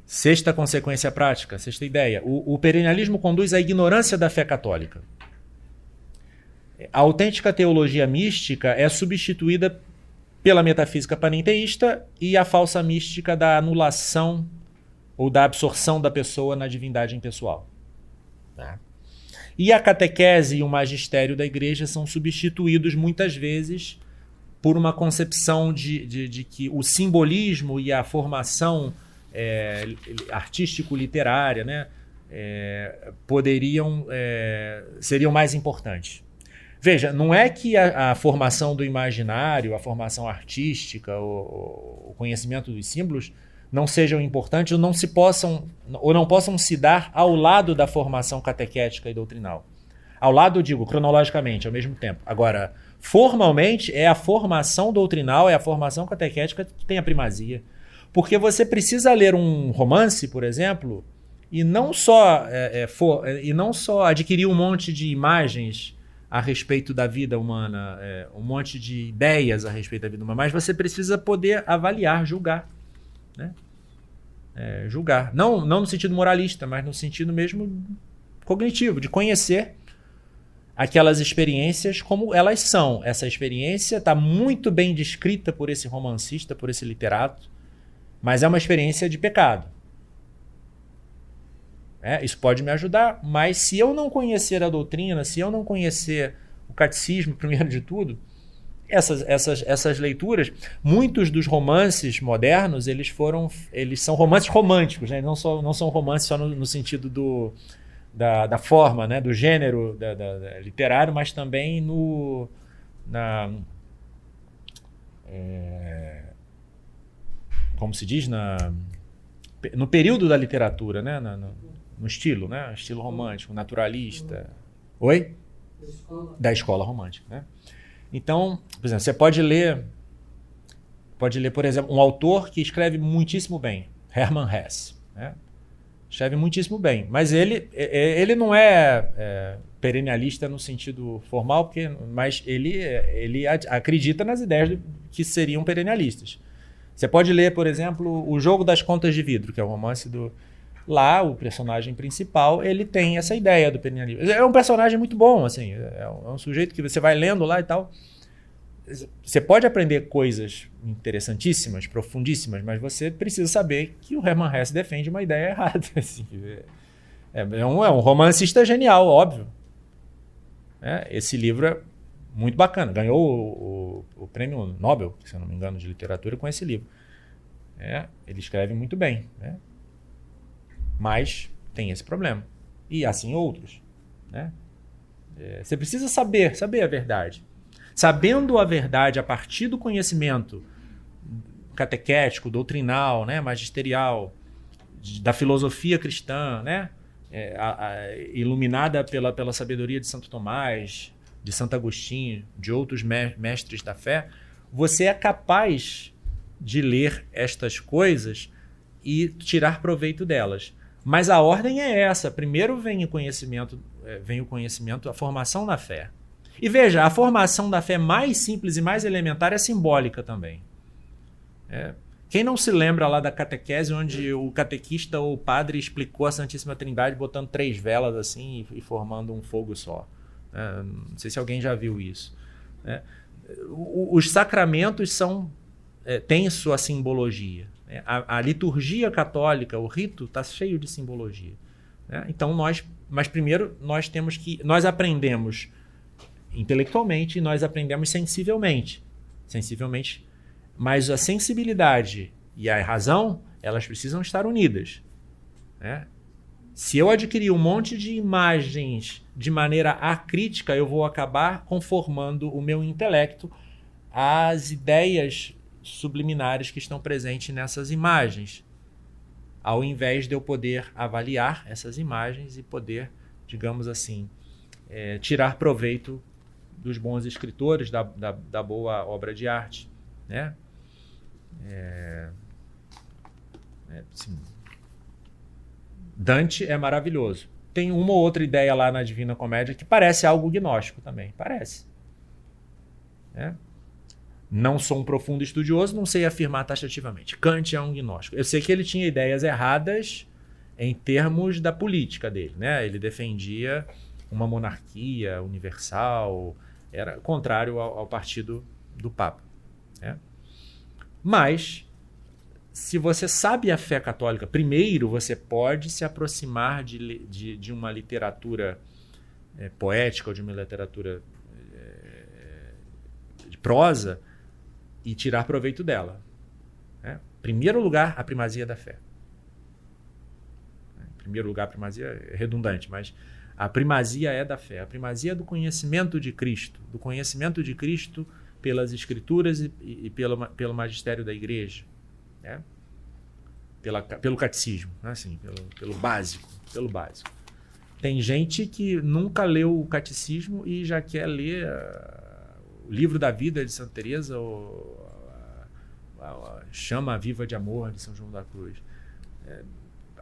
sexta consequência prática, sexta ideia. O perennialismo conduz à ignorância da fé católica. A autêntica teologia mística é substituída pela metafísica panenteísta e a falsa mística da anulação ou da absorção da pessoa na divindade impessoal. Tá? E a catequese e o magistério da igreja são substituídos muitas vezes por uma concepção de que o simbolismo e a formação artístico-literária, né, seriam mais importantes. Veja, não é que a formação do imaginário, a formação artística, o conhecimento dos símbolos não sejam importantes ou não possam se dar ao lado da formação catequética e doutrinal. Ao lado, eu digo, cronologicamente, ao mesmo tempo. Agora, formalmente, é a formação doutrinal, é a formação catequética que tem a primazia. Porque você precisa ler um romance, por exemplo, e não só adquirir um monte de imagens a respeito da vida humana, um monte de ideias a respeito da vida humana, mas você precisa poder avaliar, julgar. Né? Julgar. Não no sentido moralista, mas no sentido mesmo cognitivo, de conhecer aquelas experiências como elas são. Essa experiência está muito bem descrita por esse romancista, por esse literato, mas é uma experiência de pecado. Isso pode me ajudar, mas se eu não conhecer a doutrina, se eu não conhecer o catecismo, primeiro de tudo, essas leituras, muitos dos romances modernos, eles são romances românticos, né? Não são romances só no sentido da forma, né? Do gênero literário, mas também como se diz, no período da literatura, né? No estilo, né? Estilo romântico, naturalista. Oi? Da escola romântica, né? Então, por exemplo, você pode ler, por exemplo, um autor que escreve muitíssimo bem, Hermann Hesse, né? Escreve muitíssimo bem, mas ele não é perennialista no sentido formal, mas ele acredita nas ideias que seriam perennialistas. Você pode ler, por exemplo, O Jogo das Contas de Vidro, que é o romance Lá, o personagem principal, ele tem essa ideia do perennialismo. É um personagem muito bom, assim, é um sujeito que você vai lendo lá e tal. Você pode aprender coisas interessantíssimas, profundíssimas, mas você precisa saber que o Hermann Hesse defende uma ideia errada. Assim. É um romancista genial, óbvio. Esse livro é muito bacana. Ganhou o prêmio Nobel, se eu não me engano, de literatura com esse livro. Ele escreve muito bem, né? Mas tem esse problema. E assim outros. Né? Você precisa saber a verdade. Sabendo a verdade a partir do conhecimento catequético, doutrinal, né, magisterial, da filosofia cristã, né, iluminada pela sabedoria de Santo Tomás, de Santo Agostinho, de outros mestres da fé, você é capaz de ler estas coisas e tirar proveito delas. Mas a ordem é essa. Primeiro vem o conhecimento, a formação da fé. E veja, a formação da fé mais simples e mais elementar é simbólica também. Quem não se lembra lá da catequese onde o catequista ou o padre explicou a Santíssima Trindade botando 3 velas assim e formando um fogo só? Não sei se alguém já viu isso. Os sacramentos têm sua simbologia. A liturgia católica, o rito, está cheio de simbologia. Então, mas primeiro nós aprendemos intelectualmente e nós aprendemos sensivelmente. Mas a sensibilidade e a razão, elas precisam estar unidas. Se eu adquirir um monte de imagens de maneira acrítica, eu vou acabar conformando o meu intelecto às ideias subliminares que estão presentes nessas imagens, ao invés de eu poder avaliar essas imagens e poder, digamos assim, tirar proveito dos bons escritores, da boa obra de arte. Né? Assim, Dante é maravilhoso. Tem uma ou outra ideia lá na Divina Comédia que parece algo gnóstico também. Parece. Não sou um profundo estudioso, não sei afirmar taxativamente. Kant é um gnóstico. Eu sei que ele tinha ideias erradas em termos da política dele. Né? Ele defendia uma monarquia universal, era contrário ao partido do Papa. Mas, se você sabe a fé católica, primeiro você pode se aproximar de uma literatura poética ou de uma literatura de prosa e tirar proveito dela. Em primeiro lugar, a primazia da fé. Em primeiro lugar, a primazia é redundante, mas a primazia é da fé. A primazia do conhecimento de Cristo. Do conhecimento de Cristo pelas Escrituras e pelo magistério da Igreja. pelo catecismo, né? Assim, pelo básico. Tem gente que nunca leu o catecismo e já quer ler o livro da vida de Santa Teresa ou a chama viva de amor de São João da Cruz.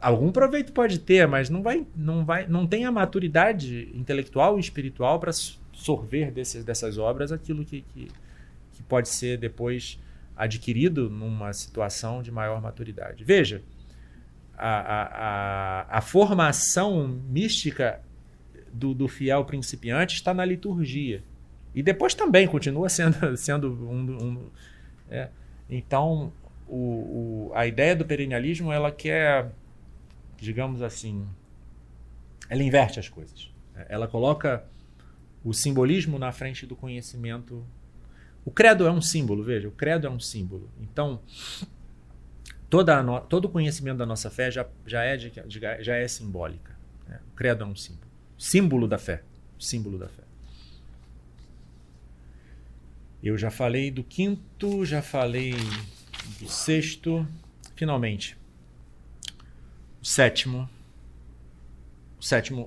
Algum proveito pode ter, mas não tem a maturidade intelectual e espiritual para sorver dessas obras aquilo que pode ser depois adquirido numa situação de maior maturidade. Veja, a formação mística do fiel principiante está na liturgia. E depois também continua sendo Então, a ideia do perennialismo, ela quer, digamos assim, ela inverte as coisas. Ela coloca o simbolismo na frente do conhecimento. O credo é um símbolo, veja, o credo é um símbolo. Então, todo o conhecimento da nossa fé já é simbólica. Né? O credo é um símbolo. Símbolo da fé. Símbolo da fé. Eu já falei do quinto, já falei do sexto. Finalmente, o sétimo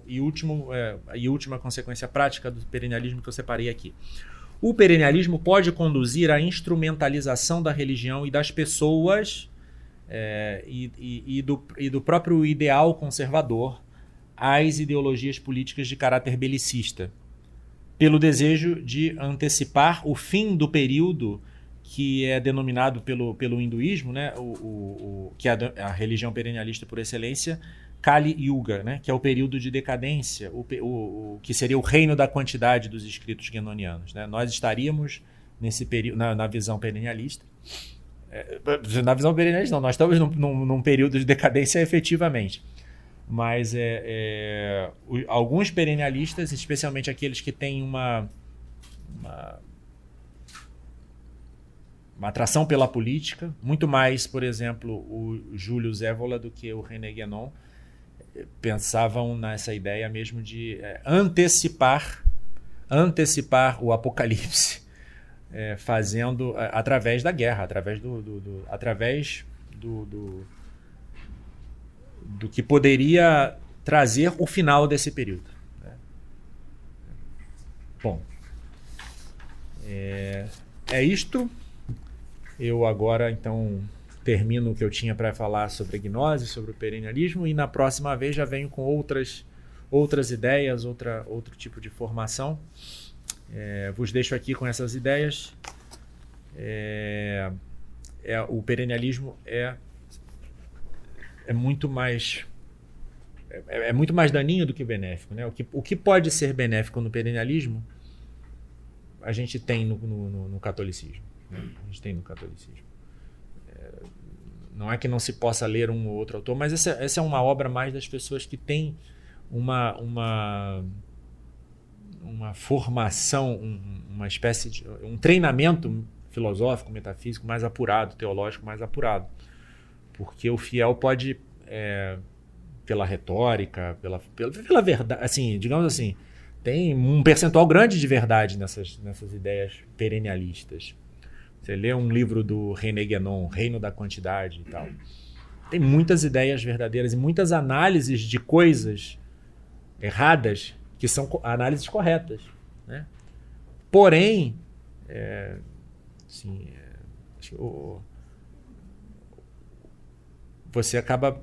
e última consequência prática do perennialismo que eu separei aqui. O perennialismo pode conduzir à instrumentalização da religião e das pessoas e do próprio ideal conservador às ideologias políticas de caráter belicista, pelo desejo de antecipar o fim do período que é denominado pelo hinduísmo, né, que é a religião perennialista por excelência, Kali Yuga, né, que é o período de decadência, que seria o reino da quantidade dos escritos guénonianos. Né? Nós estaríamos nesse período, na visão perennialista. Na visão perennialista, não, nós estamos num período de decadência efetivamente. Mas alguns perennialistas, especialmente aqueles que têm uma atração pela política, muito mais, por exemplo, o Júlio Zévola do que o René Guénon, pensavam nessa ideia mesmo de antecipar o apocalipse, fazendo através da guerra, através do que poderia trazer o final desse período. Bom, é isto. Eu agora, então, termino o que eu tinha para falar sobre a gnose, sobre o perennialismo, e na próxima vez já venho com outras ideias, outro tipo de formação. Vos deixo aqui com essas ideias. O perennialismo é muito mais daninho do que benéfico, né? O que pode ser benéfico no perennialismo, a gente tem no catolicismo. Né? A gente tem no catolicismo. Não é que não se possa ler um ou outro autor, mas essa é uma obra mais das pessoas que têm uma formação, uma espécie de um treinamento filosófico, metafísico mais apurado, teológico mais apurado. Porque o fiel pode, pela retórica, pela verdade, assim, digamos assim, tem um percentual grande de verdade nessas ideias perennialistas. Você lê um livro do René Guénon, Reino da Quantidade e tal. Tem muitas ideias verdadeiras e muitas análises de coisas erradas que são análises corretas. Né? Porém, você acaba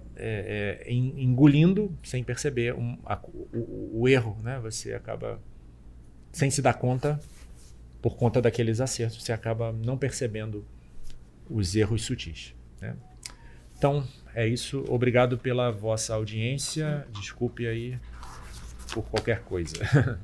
engolindo, sem perceber, o erro. Né? Você acaba, sem se dar conta, por conta daqueles acertos, você acaba não percebendo os erros sutis. Né? Então, é isso. Obrigado pela vossa audiência. Desculpe aí por qualquer coisa.